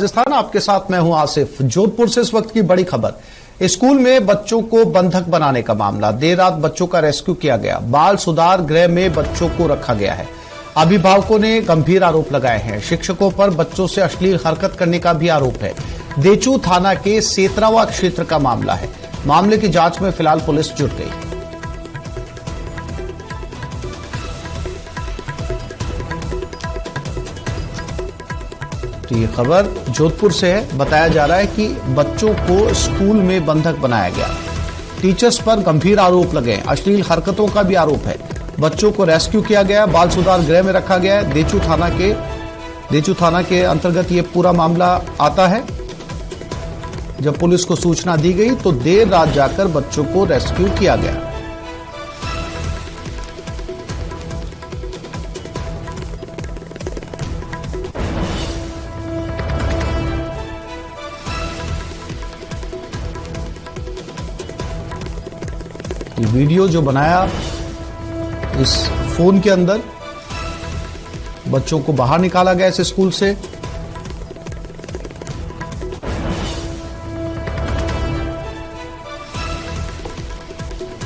राजस्थान, आपके साथ मैं हूं आसिफ। जोधपुर से इस वक्त की बड़ी खबर, स्कूल में बच्चों को बंधक बनाने का मामला। देर रात बच्चों का रेस्क्यू किया गया। बाल सुधार गृह में बच्चों को रखा गया है। अभिभावकों ने गंभीर आरोप लगाए हैं। शिक्षकों पर बच्चों से अश्लील हरकत करने का भी आरोप है। देचू थाना के सेतरावा क्षेत्र का मामला है। मामले की जांच में फिलहाल पुलिस जुट गई। तो ये खबर जोधपुर से है। बताया जा रहा है कि बच्चों को स्कूल में बंधक बनाया गया। टीचर्स पर गंभीर आरोप लगे। अश्लील हरकतों का भी आरोप है। बच्चों को रेस्क्यू किया गया, बाल सुधार गृह में रखा गया है। देचू थाना के अंतर्गत ये पूरा मामला आता है। जब पुलिस को सूचना दी गई तो देर रात जाकर बच्चों को रेस्क्यू किया गया। ये वीडियो जो बनाया इस फोन के अंदर, बच्चों को बाहर निकाला गया इस स्कूल से।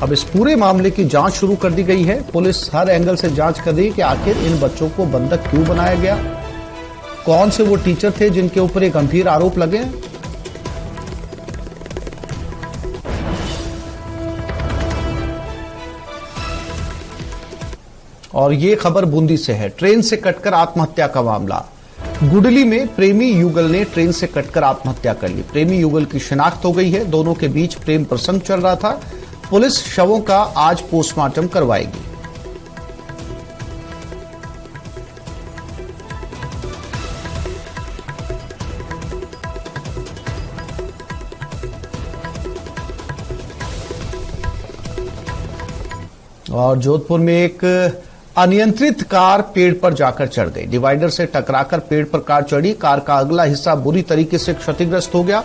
अब इस पूरे मामले की जांच शुरू कर दी गई है। पुलिस हर एंगल से जांच कर रही है कि आखिर इन बच्चों को बंधक क्यों बनाया गया, कौन से वो टीचर थे जिनके ऊपर ये गंभीर आरोप लगे। और ये खबर बूंदी से है। ट्रेन से कटकर आत्महत्या का मामला। गुडली में प्रेमी युगल ने ट्रेन से कटकर आत्महत्या कर ली। प्रेमी युगल की शिनाख्त हो गई है। दोनों के बीच प्रेम प्रसंग चल रहा था। पुलिस शवों का आज पोस्टमार्टम करवाएगी। और जोधपुर में एक अनियंत्रित कार पेड़ पर जाकर चढ़ गई। डिवाइडर से टकराकर पेड़ पर कार चढ़ी। कार का अगला हिस्सा बुरी तरीके से क्षतिग्रस्त हो गया।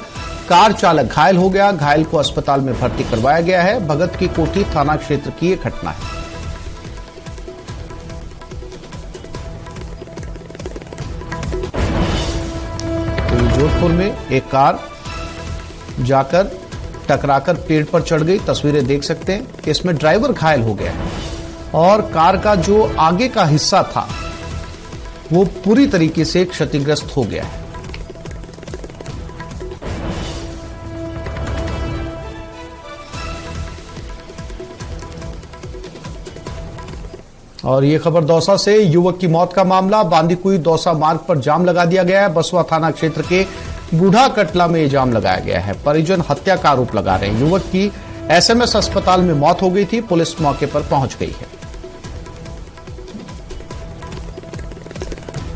कार चालक घायल हो गया। घायल को अस्पताल में भर्ती करवाया गया है। भगत की कोठी थाना क्षेत्र की यह घटना है। तो जोधपुर में एक कार जाकर टकराकर पेड़ पर चढ़ गई। तस्वीरें देख सकते हैं कि इसमें ड्राइवर घायल हो गया है और कार का जो आगे का हिस्सा था वो पूरी तरीके से क्षतिग्रस्त हो गया है। और ये खबर दौसा से, युवक की मौत का मामला। बांदीकुई दौसा मार्ग पर जाम लगा दिया गया है। बसवा थाना क्षेत्र के गुढ़ा कटला में जाम लगाया गया है। परिजन हत्या का आरोप लगा रहे हैं। युवक की एसएमएस अस्पताल में मौत हो गई थी। पुलिस मौके पर पहुंच गई है।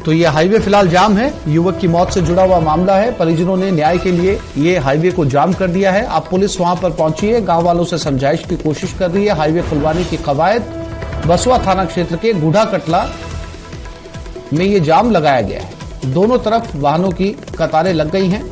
तो ये हाईवे फिलहाल जाम है। युवक की मौत से जुड़ा हुआ मामला है। परिजनों ने न्याय के लिए ये हाईवे को जाम कर दिया है। अब पुलिस वहां पर पहुंची है। गांव वालों से समझाइश की कोशिश कर रही है। हाईवे खुलवाने की कवायद। बसवा थाना क्षेत्र के गुढ़ा कटला में ये जाम लगाया गया है। दोनों तरफ वाहनों की कतारें लग गई हैं।